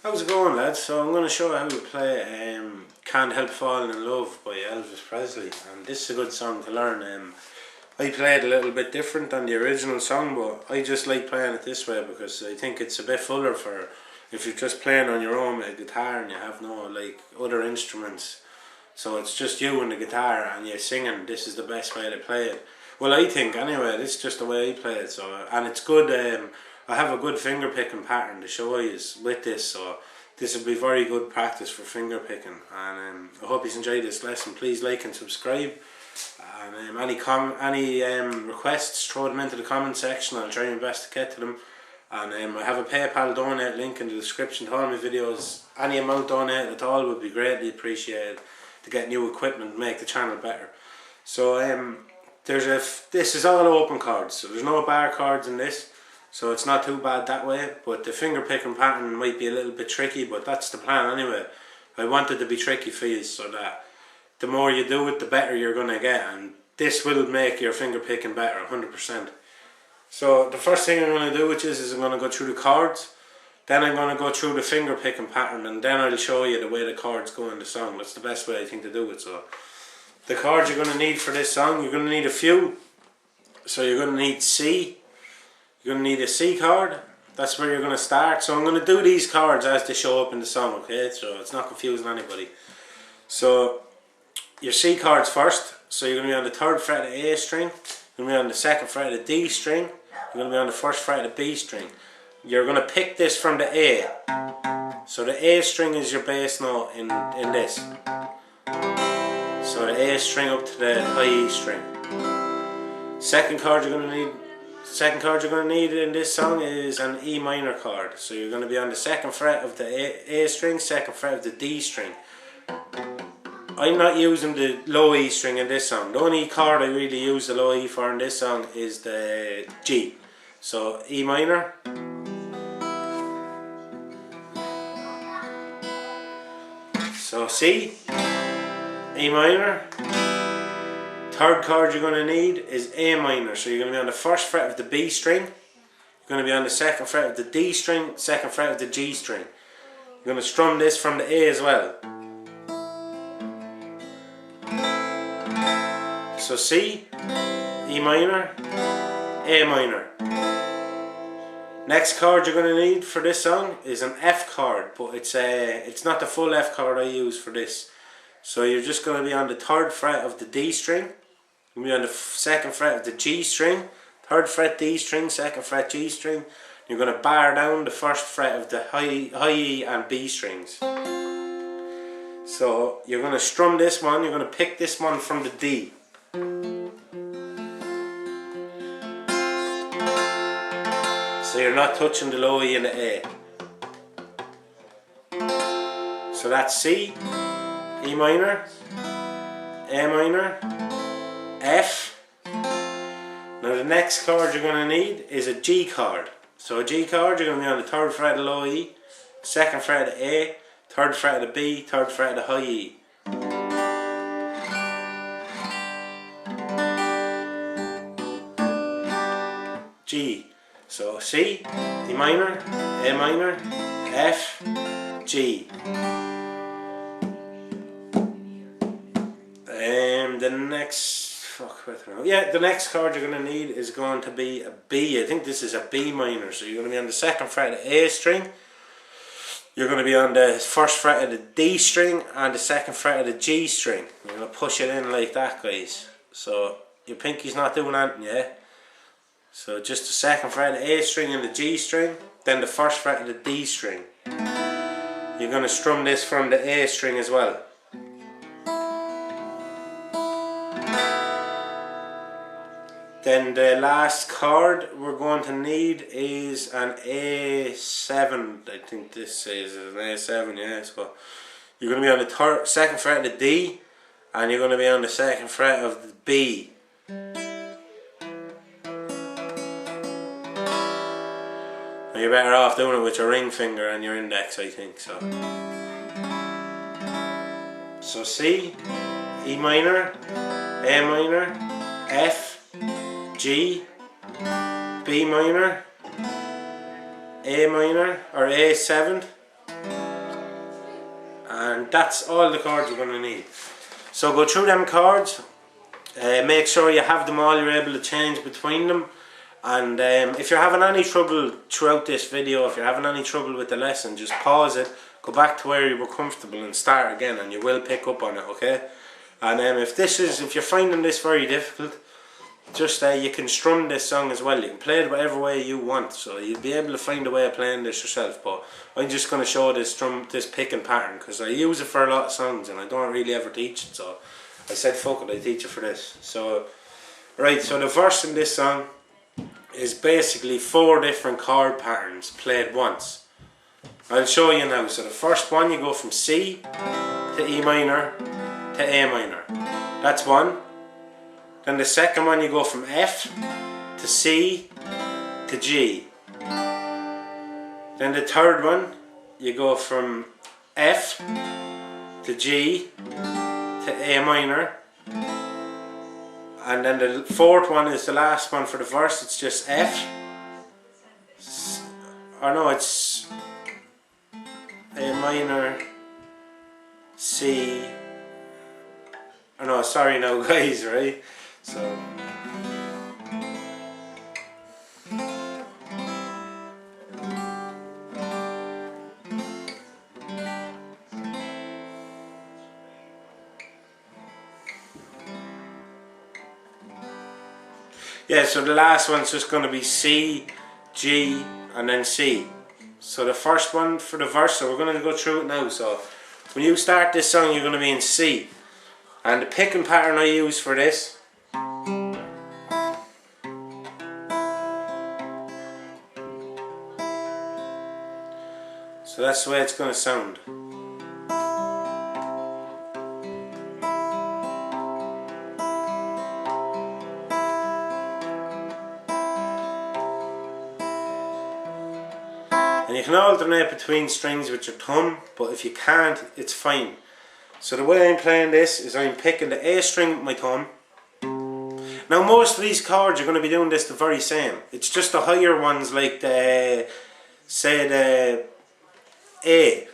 How's it going, lads? So I'm going to show you how to play Can't Help Falling in Love by Elvis Presley, and this is a good song to learn. I play it a little bit different than the original song, but I just like playing it this way because I think it's a bit fuller for if you're just playing on your own with a guitar and you have no other instruments. So it's just you and the guitar and you're singing. This is the best way to play it. Well, I think anyway. This is just the way I play it. So and it's good. I have a good finger picking pattern to show you with this, so this will be very good practice for finger picking. And I hope you enjoyed this lesson. Please like and subscribe. And any requests, throw them into the comment section. I'll try my best to get to them. And I have a PayPal donate link in the description to all my videos. Any amount donated at all would be greatly appreciated to get new equipment and make the channel better. So this is all open chords, so there's no bar chords in this. So it's not too bad that way, but the finger picking pattern might be a little bit tricky, but that's the plan anyway. I want it to be tricky for you so that the more you do it, the better you're going to get, and this will make your finger picking better, 100%. So the first thing I'm going to do is I'm going to go through the chords, then I'm going to go through the finger picking pattern, and then I'll show you the way the chords go in the song. That's the best way I think to do it. So the chords you're going to need for this song, you're going to need a few. So you're going to need C. You're going to need a C chord. That's where you're going to start. So I'm going to do these chords as they show up in the song, okay? So it's not confusing anybody. So your C chords first. So you're going to be on the 3rd fret of the A string. You're going to be on the 2nd fret of the D string. You're going to be on the 1st fret of the B string. You're going to pick this from the A. So the A string is your bass note in this. So the A string up to the high E string. Second chord you're going to need in this song is an E minor chord. So you're going to be on the 2nd fret of the A string, 2nd fret of the D string. I'm not using the low E string in this song. The only chord I really use the low E for in this song is the G. So E minor. So C, E minor. 3rd chord you're going to need is A minor. So you're going to be on the 1st fret of the B string. You're going to be on the 2nd fret of the D string, 2nd fret of the G string. You're going to strum this from the A as well. So C, E minor, A minor. Next chord you're going to need for this song is an F chord, but it's not the full F chord I use for this. So you're just going to be on the 3rd fret of the D string. You're going to be on the 2nd fret of the G string, 3rd fret D string, 2nd fret G string. You're going to bar down the 1st fret of the high E and B strings. So you're going to strum this one, you're going to pick this one from the D. So you're not touching the low E and the A. So that's C, E minor, A minor, F. Now the next chord you're going to need is a G chord. So a G chord, you're going to be on the 3rd fret of the low E, 2nd fret of the A, 3rd fret of the B, 3rd fret of the high E. G. So C, E minor, A minor, F, G. The next chord you're going to need is going to be a B. I think this is a B minor. So you're going to be on the 2nd fret of the A string. You're going to be on the 1st fret of the D string and the 2nd fret of the G string. You're going to push it in like that, guys. So your pinky's not doing anything yet. So just the 2nd fret of the A string and the G string, then the 1st fret of the D string. You're going to strum this from the A string as well. Then the last chord we're going to need is an A7. I think this is an A7, yeah. So you're going to be on the 2nd fret of the D, and you're going to be on the 2nd fret of the B. You're better off doing it with your ring finger and your index, I think. So C, E minor, A minor, F, G, B minor, A minor or A7, and that's all the chords we're going to need. So go through them chords, make sure you have them all, you're able to change between them. And if you're having any trouble throughout this video, if you're having any trouble with the lesson, just pause it, go back to where you were comfortable and start again, and you will pick up on it, okay? And if you're finding this very difficult, just you can strum this song as well. You can play it whatever way you want, so you'll be able to find a way of playing this yourself. But I'm just going to show this picking pattern because I use it for a lot of songs and I don't really ever teach it, so I said fuck it, I teach it for this. So right, so the verse in this song is basically 4 different chord patterns played once. I'll show you now. So the first one, you go from C to E minor to A minor. That's one. Then the second one, you go from F to C to G. Then the third one, you go from F to G to A minor. And then the fourth one is the last one for the verse. It's just F. Or no, it's A minor, C. Oh no, sorry now guys, right? So yeah, so the last one's just going to be C, G, and then C. So the first one for the verse, so we're going to go through it now. So when you start this song, you're going to be in C. And the picking pattern I use for this so that's the way it's going to sound. And you can alternate between strings with your thumb, but if you can't, it's fine. So the way I'm playing this is I'm picking the A string with my thumb. Now most of these chords you're going to be doing this the very same. It's just the higher ones like the, say the A,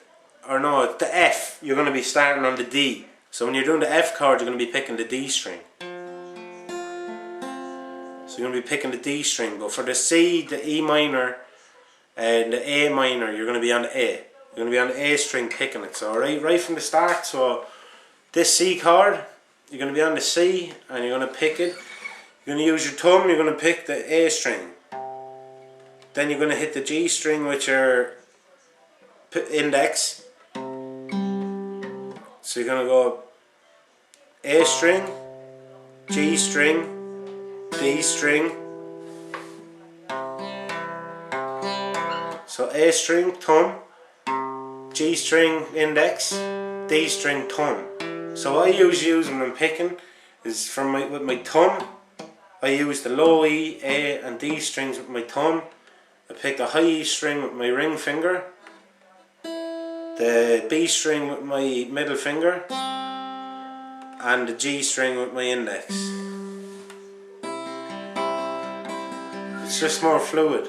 or no, the F, you're going to be starting on the D. So when you're doing the F chord, you're going to be picking the D string. So you're going to be picking the D string, but for the C, the E minor, and the A minor, you're going to be on the A. You're going to be on the A string picking it. So right from the start, so this C chord, you're going to be on the C and you're going to pick it. You're going to use your thumb, you're going to pick the A string. Then you're going to hit the G string with your index. So you're going to go A string, G string, D string. So A string, thumb, G string, index, D string, thumb. So what I usually use when I'm picking is with my thumb, I use the low E, A and D strings with my thumb. I pick the high E string with my ring finger, the B string with my middle finger, and the G string with my index. It's just more fluid.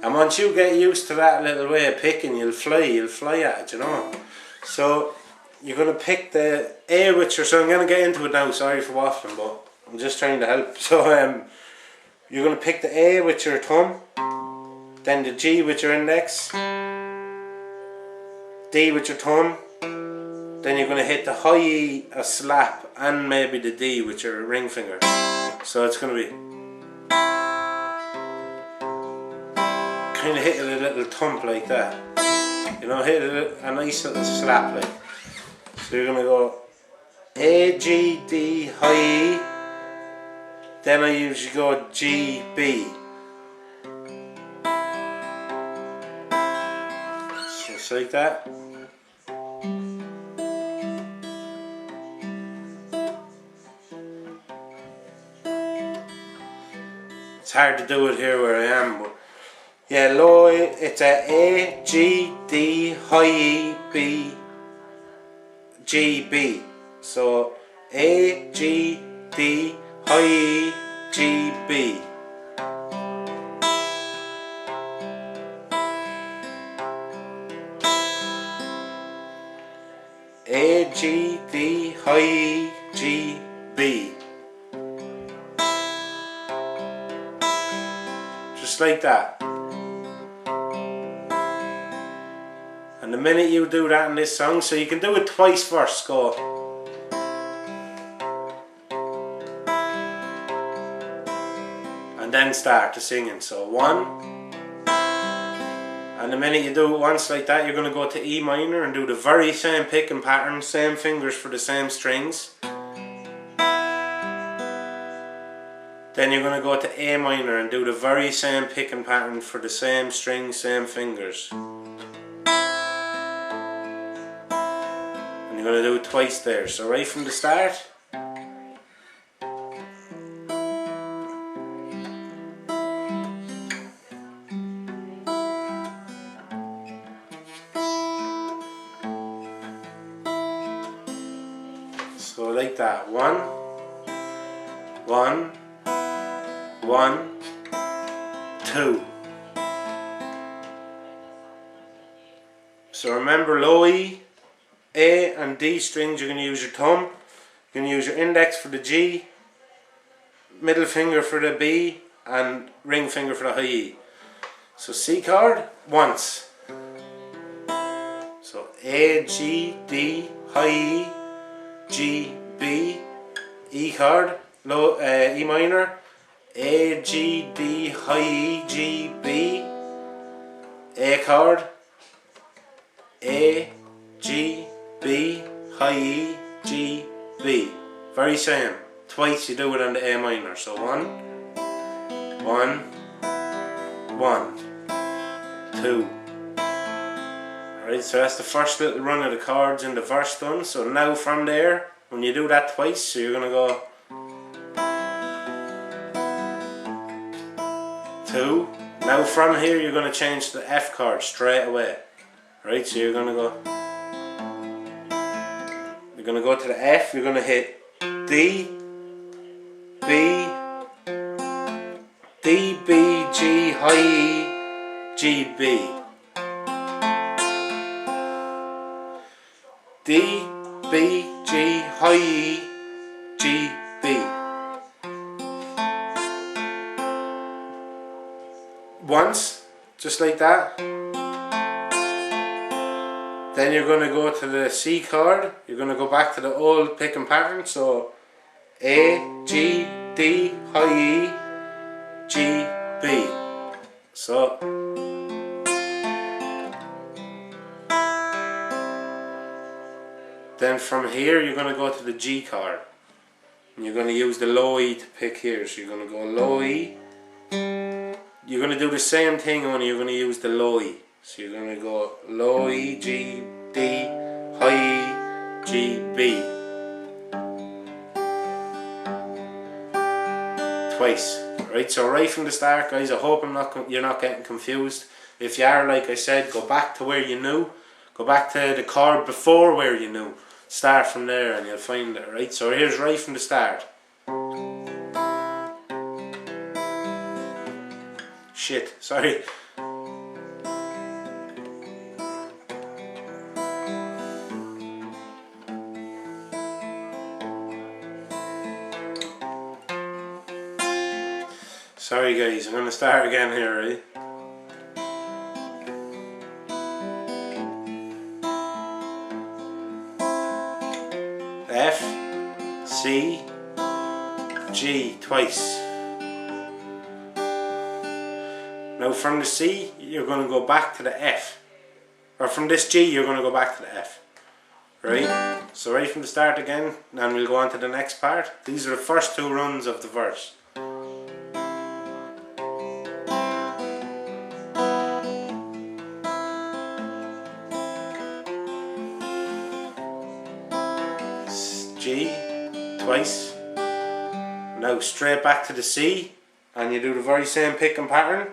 And once you get used to that little way of picking, you'll fly at it, you know. So you're going to pick the A with your, so I'm going to get into it now, sorry for waffling, but I'm just trying to help. So you're going to pick the A with your thumb, then the G with your index, D with your thumb, then you're going to hit the high E, a slap, and maybe the D with your ring finger. So it's going to be kind of hit it a little thump like that, you know, hit it a nice little slap like. So you're going to go A, G, D, high E, then I usually go G, B. Just like that. It's hard to do it here where I am, but yeah, low, it's A, G, D, high E, B, G, B. So A, G, D, high E, G, B. A, G, D, high E, G, B. Just like that. And the minute you do that in this song, so you can do it twice first, go. And then start the singing. So 1. And the minute you do it once like that, you're going to go to E minor and do the very same picking pattern, same fingers for the same strings. Then you're going to go to A minor and do the very same picking pattern for the same strings, same fingers. And you're going to do it twice there. So right from the start. So like that. 1, 1, 1, 2. So remember, low E, A and D strings, you're going to use your thumb. You're going to use your index for the G, middle finger for the B, and ring finger for the high E. So C chord once. So A, G, D, high E, G, B, E chord, low, E minor, A, G, D, high E, G, B, A chord, A, G, B, high E, G, B. Very same. Twice you do it on the A minor. So 1, 1, 1, 2. Alright, so that's the first little run of the chords in the verse done. So now from there, when you do that twice, so you're going to go 2. Now from here you're going to change the F chord straight away. Right, so you're going to go to the F, you're going to hit D, B, D, B, G, high E, G, B. D, B, G, high E, G, B. Once, just like that. Then you're going to go to the C chord. You're going to go back to the old picking pattern. So A, G, D, high E, G, B. So then from here you're going to go to the G chord. And you're going to use the low E to pick here. So you're going to go low E. You're going to do the same thing, only you're going to use the low E. So you're going to go low E, G, D, high E, G, B. Twice. Right, so right from the start, guys, I hope you're not getting confused. If you are, like I said, go back to where you knew. Go back to the chord before where you knew. Start from there and you'll find it, right? So here's right from the start. Shit, sorry. Sorry guys, I'm going to start again here, right? F, C, G twice. Now from the C you're going to go back to the F, or from this G you're going to go back to the F, right? So right from the start again, and we'll go on to the next part. These are the first 2 runs of the verse. G twice. Now straight back to the C, and you do the very same picking pattern.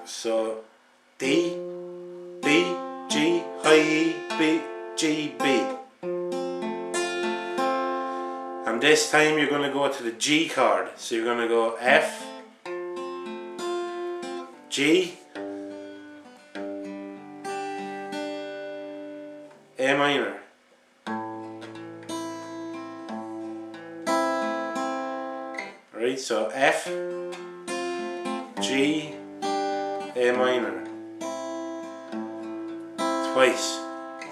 So D, B, G, high E, B, G, B. And this time you're going to go to the G chord. So you're going to go F, G, A minor. Right, so F, G, A minor. Twice.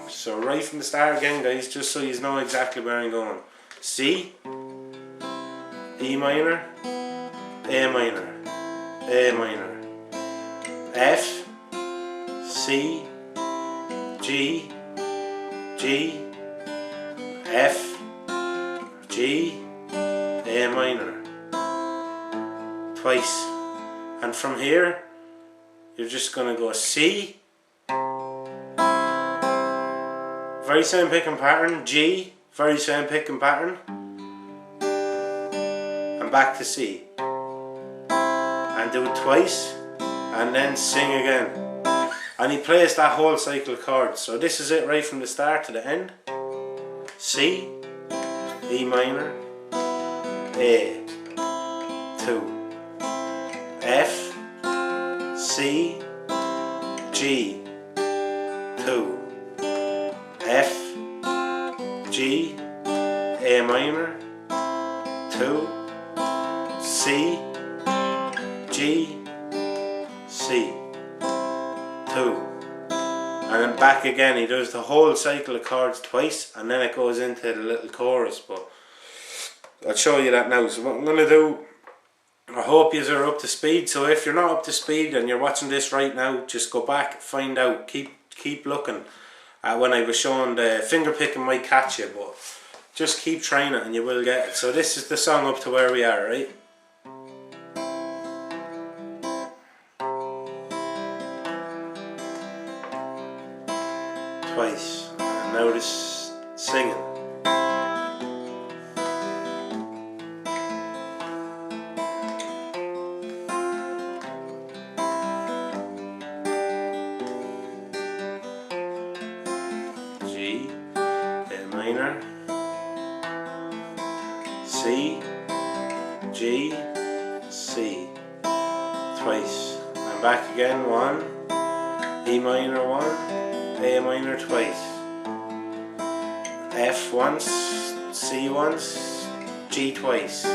So right from the start again, guys, just so you know exactly where I'm going. C, E minor, A minor, A minor. F, C, G, G, F, G, A minor. Twice. And from here, you're just going to go C, very same picking pattern, G, very same picking pattern, and back to C. And do it twice, and then sing again. And he plays that whole cycle of chords. So this is it right from the start to the end. C, E minor, A, 2. F, C, G, 2. F, G, A minor, 2. C, G, C, 2. And then back again. He does the whole cycle of chords twice, and then it goes into the little chorus. But I'll show you that now. So what I'm going to do, I hope you are up to speed. So if you're not up to speed and you're watching this right now, just go back, find out, keep looking at when I was showing the finger picking might catch you, but just keep trying it and you will get it. So this is the song up to where we are, right? Twice. And now this singing. G, A minor, C, G, C, twice, and back again, 1, E minor 1, A minor twice, F once, C once, G twice,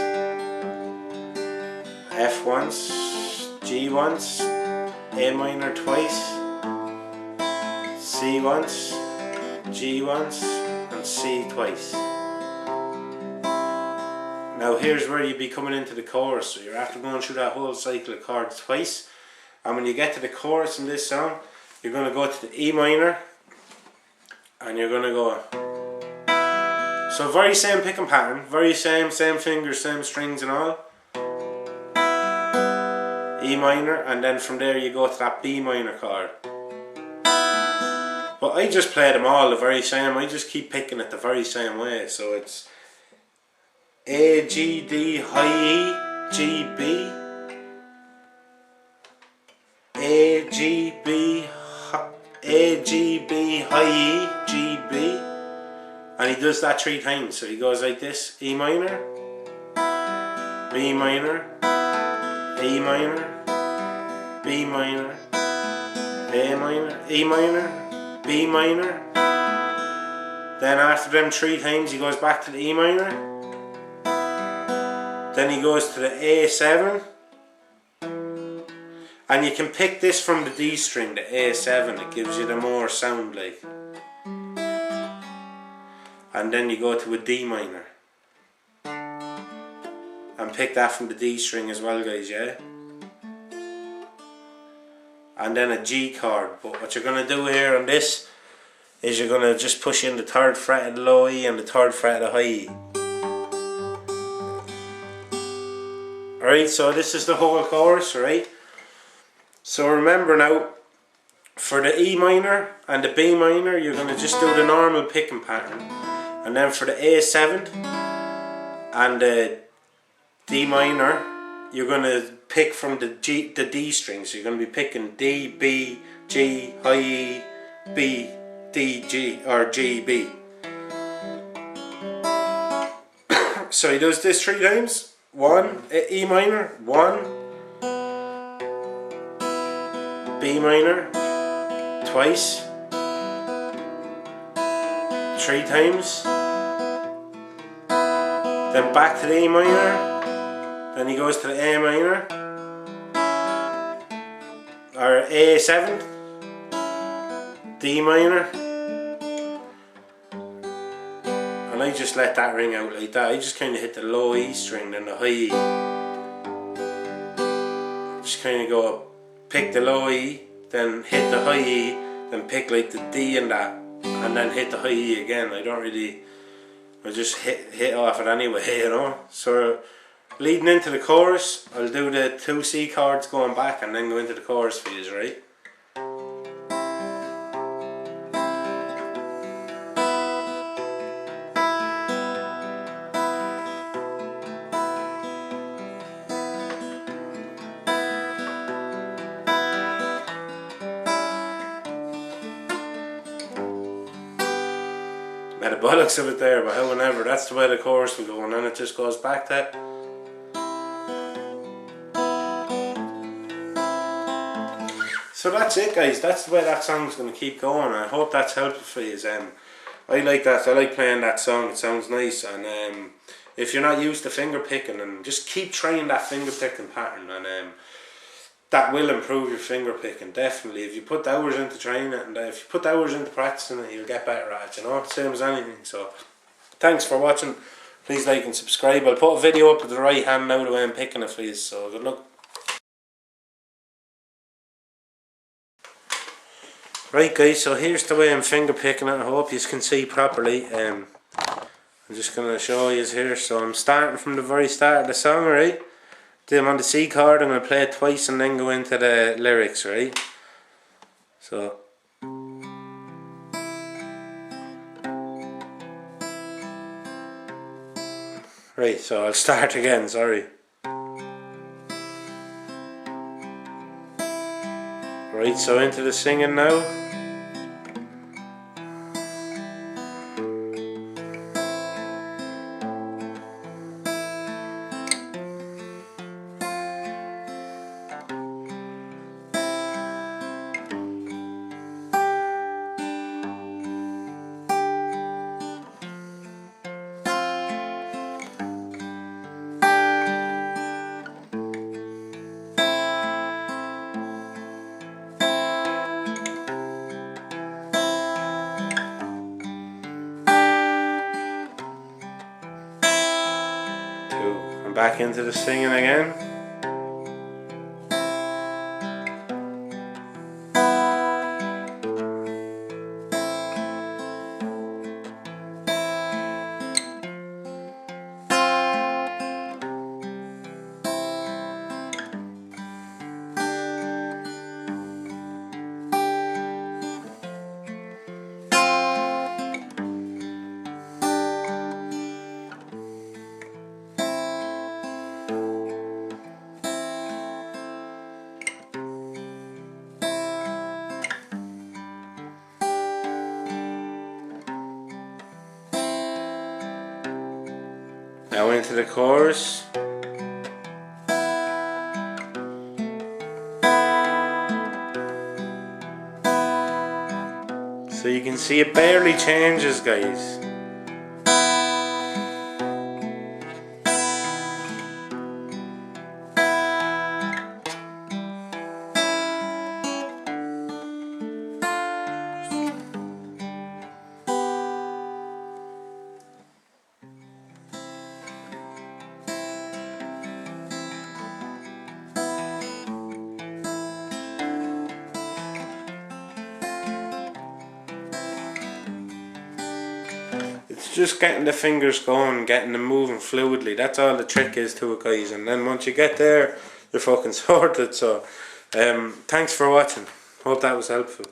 F once, G once, A minor twice, C once, G once, and C twice. Now here's where you'd be coming into the chorus. So you're after going through that whole cycle of chords twice, and when you get to the chorus in this song, you're going to go to the E minor, and you're going to go. So very same picking pattern, very same fingers, same strings and all. E minor, and then from there you go to that B minor chord. But I just play them all the very same. I just keep picking it the very same way. So it's A, G, D, high E, G, B, A, G, B, A, G, B, high E, G, B. And he does that 3 times. So he goes like this: E minor, B minor, E minor, B minor, A minor, E minor, B minor. Then after them 3 times he goes back to the E minor. Then he goes to the A7. And you can pick this from the D string, the A7. It gives you the more sound like. And then you go to a D minor. And pick that from the D string as well, guys, yeah? And then a G chord. But what you're going to do here on this is you're going to just push in the 3rd fret of the low E and the 3rd fret of the high E. Alright, so this is the whole chorus, right? So remember now, for the E minor and the B minor, you're going to just do the normal picking pattern. And then for the A7 and the D minor, you're going to pick from the D string. So you're going to be picking D, B, G, high E, B, D, G, or G, B. So he does this 3 times. 1, E minor, 1, B minor, twice, 3 times, then back to the E minor, then he goes to the A minor, or A7, D minor, and I just let that ring out like that. I just kind of hit the low E string, then the high E. Just kind of go up, pick the low E, then hit the high E, then pick like the D and that, and then hit the high E again. I don't really, I just hit off it anyway, you know. So leading into the chorus, I'll do the 2 C chords going back and then go into the chorus for you, right? Made a bollocks of it there, but however, that's the way the chorus will go, and then it just goes back to it. So that's it, guys. That's the way that song's going to keep going. I hope that's helpful for you. I like that. I like playing that song. It sounds nice. And if you're not used to finger picking, and just keep trying that finger picking pattern, and that will improve your finger picking, definitely. If you put hours into training it, and if you put hours into practicing it, you'll get better at it, you know, same as anything. So thanks for watching. Please like and subscribe. I'll put a video up with the right hand now the way I'm picking it for you, so good luck. Right guys, so here's the way I'm finger picking it. I hope you can see properly. I'm just going to show you here. So I'm starting from the very start of the song, right? I'm on the C chord, I'm going to play it twice and then go into the lyrics, right? So right, so I'll start again, sorry. Right, so into the singing now. Back into the singing again. Now into the chorus. So you can see it barely changes, guys. It's just getting the fingers going, getting them moving fluidly. That's all the trick is to it, guys. And then once you get there, you're fucking sorted. So thanks for watching. Hope that was helpful.